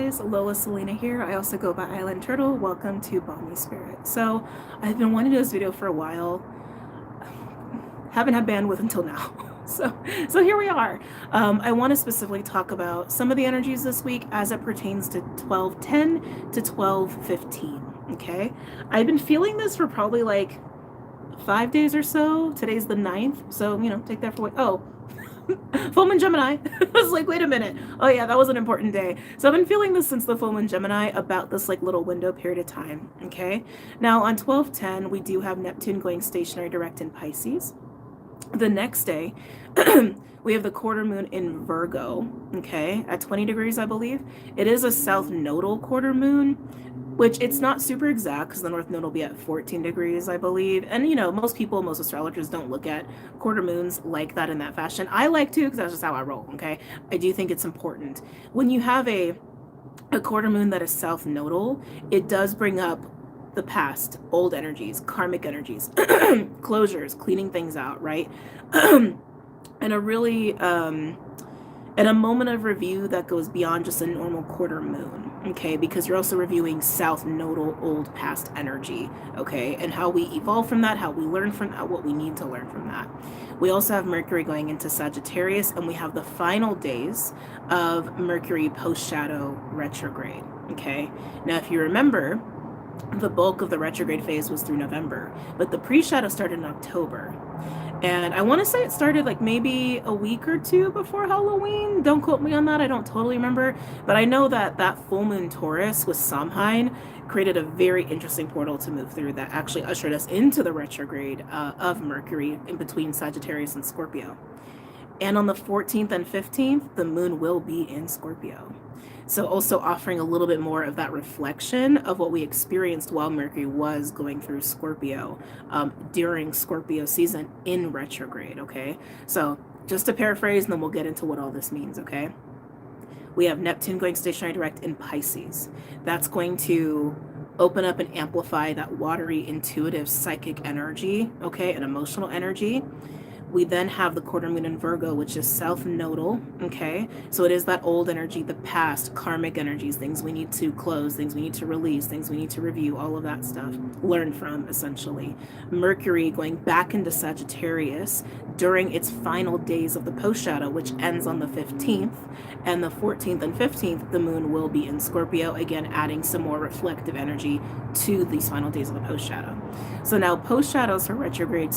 guys, Lola Selena here. I also go by Island Turtle. Welcome to BOMISpirit. So I've been wanting to do this video for a while. Haven't had bandwidth until now. So here we are. I want to specifically talk about some of the energies this week as it pertains to 12/10 to 12/15. Okay, I've been feeling this for probably like 5 days or so. Today's the 9th, so take that for what. Oh, full moon Gemini. I was like, wait a minute. Oh yeah, that was an important day. So I've been feeling this since the full moon Gemini about this like little window period of time. Okay, now on 12/10 we do have Neptune going stationary direct in Pisces. The next day we have the quarter moon in Virgo, okay, at 20 degrees, I believe. It is a south nodal quarter moon, which it's not super exact because the north node will be at 14 degrees, I believe. And most astrologers don't look at quarter moons like that in that fashion. I like to, because that's just how I roll. Okay, I do think it's important when you have a quarter moon that is south nodal. It does bring up the past, old energies, karmic energies, closures, cleaning things out, right? And a really and a moment of review that goes beyond just a normal quarter moon, okay? Because you're also reviewing south nodal old past energy, okay? And how we evolve from that, how we learn from that, what we need to learn from that. We also have Mercury going into Sagittarius, and we have the final days of Mercury post-shadow retrograde, okay? Now, if you remember, the bulk of the retrograde phase was through November, but the pre-shadow started in October. And I want to say it started like maybe a week or two before Halloween. Don't quote me on that. I don't totally remember. But I know that that full moon Taurus with Samhain created a very interesting portal to move through that actually ushered us into the retrograde of Mercury in between Sagittarius and Scorpio. And on the 14th and 15th, the moon will be in Scorpio. So also offering a little bit more of that reflection of what we experienced while Mercury was going through Scorpio during Scorpio season in retrograde, okay? So just to paraphrase, and then we'll get into what all this means, okay? We have Neptune going stationary direct in Pisces. That's going to open up and amplify that watery, intuitive, psychic energy, okay, and emotional energy. We then have the quarter moon in Virgo, which is south nodal, okay? So it is that old energy, the past, karmic energies, things we need to close, things we need to release, things we need to review, all of that stuff, learn from, essentially. Mercury going back into Sagittarius during its final days of the post-shadow, which ends on the 15th, and the 14th and 15th, the moon will be in Scorpio, again, adding some more reflective energy to these final days of the post-shadow. So now post-shadows for retrograde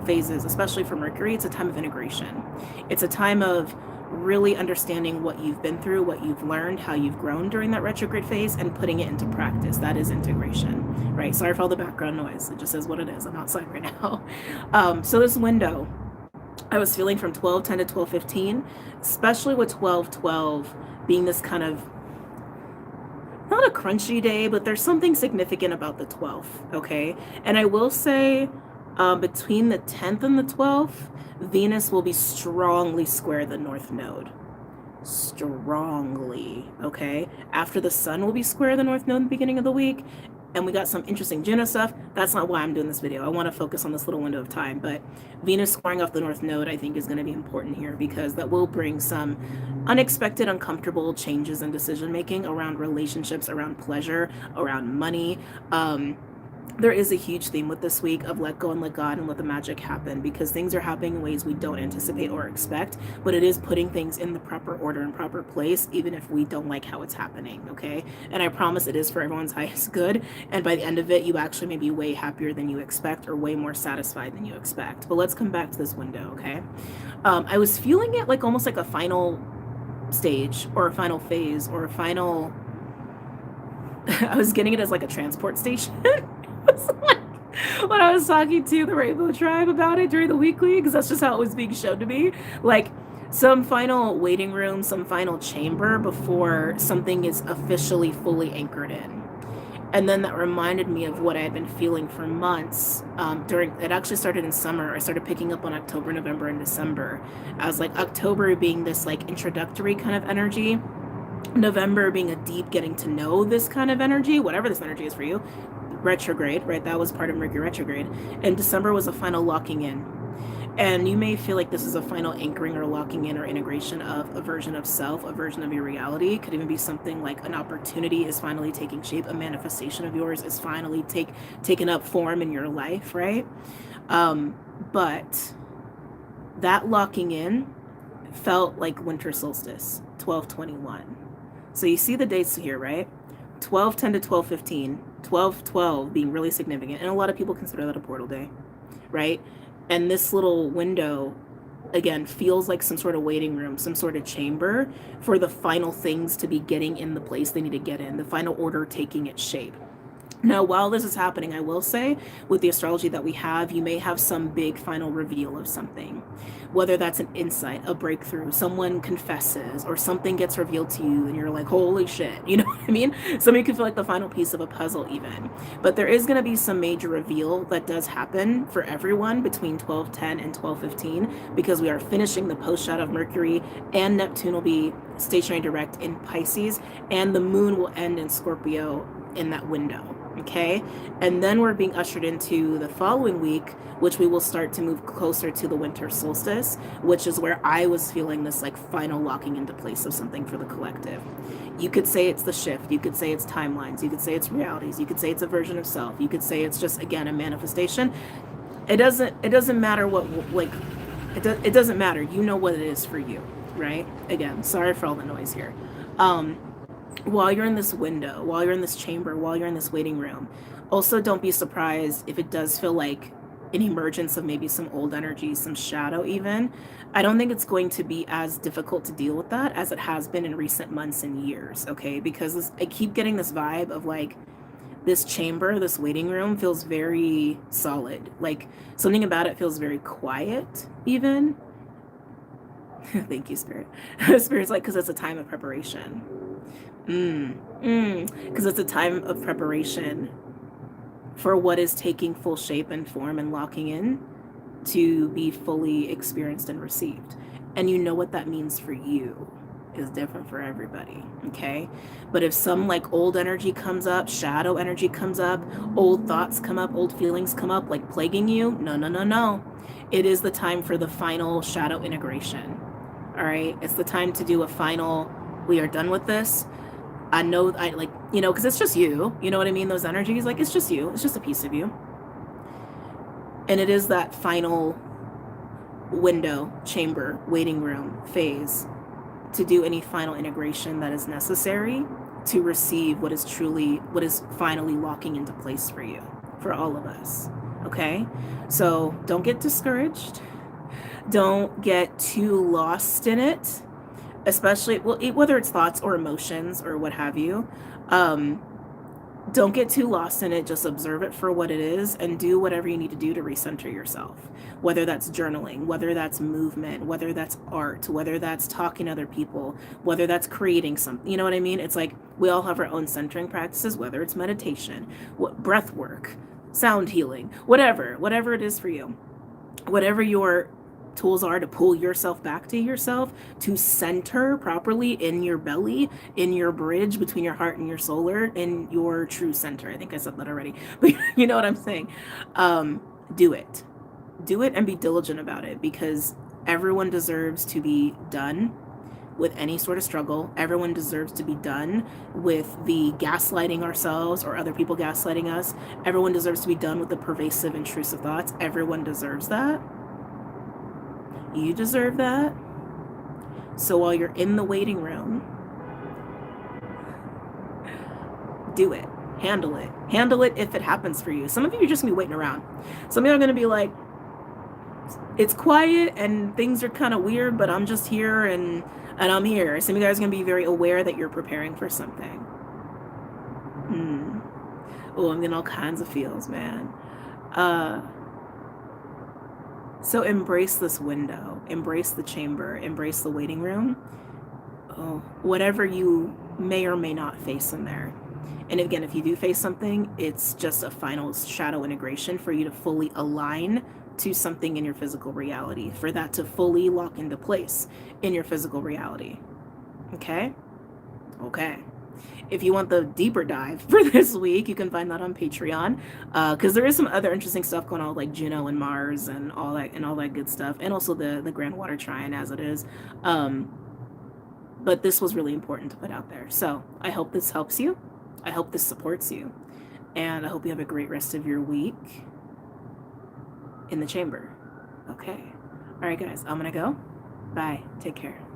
phases, especially for Mercury, it's a time of integration. It's a time of really understanding what you've been through, what you've learned, how you've grown during that retrograde phase, and putting it into practice. That is integration, right? Sorry for all the background noise. It just is what it is. I'm outside right now. So this window, I was feeling from 12/10 to 12/15, especially with 12/12 being this kind of, not a crunchy day, but there's something significant about the 12th, okay? And I will say between the 10th and the 12th, Venus will be strongly square the North Node. Strongly, okay? After the Sun will be square the North Node in the beginning of the week, and we got some interesting Juno stuff. That's not why I'm doing this video. I want to focus on this little window of time, but Venus squaring off the North Node I think is going to be important here because that will bring some unexpected, uncomfortable changes in decision making around relationships, around pleasure, around money. There is a huge theme with this week of let go and let God and let the magic happen, because things are happening in ways we don't anticipate or expect, but it is putting things in the proper order and proper place, even if we don't like how it's happening, okay? And I promise it is for everyone's highest good, and by the end of it, you actually may be way happier than you expect or way more satisfied than you expect. But let's come back to this window, okay? I was feeling it like almost like a final stage or a final phase or a final... I was getting it as like a transport station. When I was talking to the Rainbow Tribe about it during the weekly, because that's just how it was being shown to me, like some final waiting room, some final chamber before something is officially fully anchored in. And then that reminded me of what I had been feeling for months it actually started in summer. I started picking up on October, November, and December. I was like, October being this like introductory kind of energy, November being a deep getting to know this kind of energy, whatever this energy is for you, retrograde, right? That was part of Mercury retrograde. And December was a final locking in. And you may feel like this is a final anchoring or locking in or integration of a version of self, a version of your reality. It could even be something like an opportunity is finally taking shape, a manifestation of yours is finally taking up form in your life, right? But that locking in felt like winter solstice, 12/21. So you see the dates here, right? 12/10 to 12/15, 12/12 being really significant. And a lot of people consider that a portal day, right? And this little window, again, feels like some sort of waiting room, some sort of chamber for the final things to be getting in the place they need to get in, the final order taking its shape. Now, while this is happening, I will say, with the astrology that we have, you may have some big final reveal of something. Whether that's an insight, a breakthrough, someone confesses, or something gets revealed to you and you're like, holy shit, you know what I mean? Some of you can feel like the final piece of a puzzle even. But there is going to be some major reveal that does happen for everyone between 12/10 and 12/15, because we are finishing the post-shadow of Mercury, and Neptune will be stationary direct in Pisces, and the moon will end in Scorpio in that window. Okay, and then we're being ushered into the following week, which we will start to move closer to the winter solstice, which is where I was feeling this like final locking into place of something for the collective. You could say it's the shift, you could say it's timelines, you could say it's realities, you could say it's a version of self, you could say it's just, again, a manifestation. It doesn't matter what, like, it doesn't matter. You know what it is for you, right? Again, sorry for all the noise here. While you're in this window, while you're in this chamber, while you're in this waiting room, also don't be surprised if it does feel like an emergence of maybe some old energy, some shadow even. I don't think it's going to be as difficult to deal with that as it has been in recent months and years, okay? Because I keep getting this vibe of like, this chamber, this waiting room feels very solid. Like something about it feels very quiet even. Thank you, Spirit. Spirit's like, because it's a time of preparation. Because it's a time of preparation for what is taking full shape and form and locking in to be fully experienced and received. And you know what that means for you is different for everybody, okay? But if some like old energy comes up, shadow energy comes up, old thoughts come up, old feelings come up, like plaguing you, no. It is the time for the final shadow integration, all right? It's the time to do a final, we are done with this. I know, because it's just you know what I mean? Those energies, like, it's just you. It's just a piece of you. And it is that final window, chamber, waiting room phase to do any final integration that is necessary to receive what is finally locking into place for you, for all of us. Okay? So don't get discouraged. Don't get too lost in it. Especially, whether it's thoughts or emotions or what have you, don't get too lost in it. Just observe it for what it is and do whatever you need to do to recenter yourself. Whether that's journaling, whether that's movement, whether that's art, whether that's talking to other people, whether that's creating something, you know what I mean? It's like we all have our own centering practices, whether it's meditation, breath work, sound healing, whatever it is for you, whatever your tools are to pull yourself back to yourself, to center properly in your belly, in your bridge between your heart and your solar, in your true center. I think I said that already, but you know what I'm saying. Do it and be diligent about it, because everyone deserves to be done with any sort of struggle. Everyone deserves to be done with the gaslighting ourselves or other people gaslighting us. Everyone deserves to be done with the pervasive intrusive thoughts. Everyone deserves that. You deserve that. So while you're in the waiting room, do it. Handle it. Handle it if it happens for you. Some of you are just going to be waiting around. Some of you are going to be like, it's quiet and things are kind of weird, but I'm just here and I'm here. Some of you guys are going to be very aware that you're preparing for something. Oh, I'm getting all kinds of feels, man. So embrace this window, embrace the chamber, embrace the waiting room, whatever you may or may not face in there. And again, if you do face something, it's just a final shadow integration for you to fully align to something in your physical reality, for that to fully lock into place in your physical reality. Okay? Okay. If you want the deeper dive for this week, you can find that on Patreon, because there is some other interesting stuff going on, like Juno and Mars and all that good stuff, and also the Grand Water Trine as it is. But this was really important to put out there. So I hope this helps you. I hope this supports you. And I hope you have a great rest of your week in the chamber. Okay. All right, guys, I'm going to go. Bye. Take care.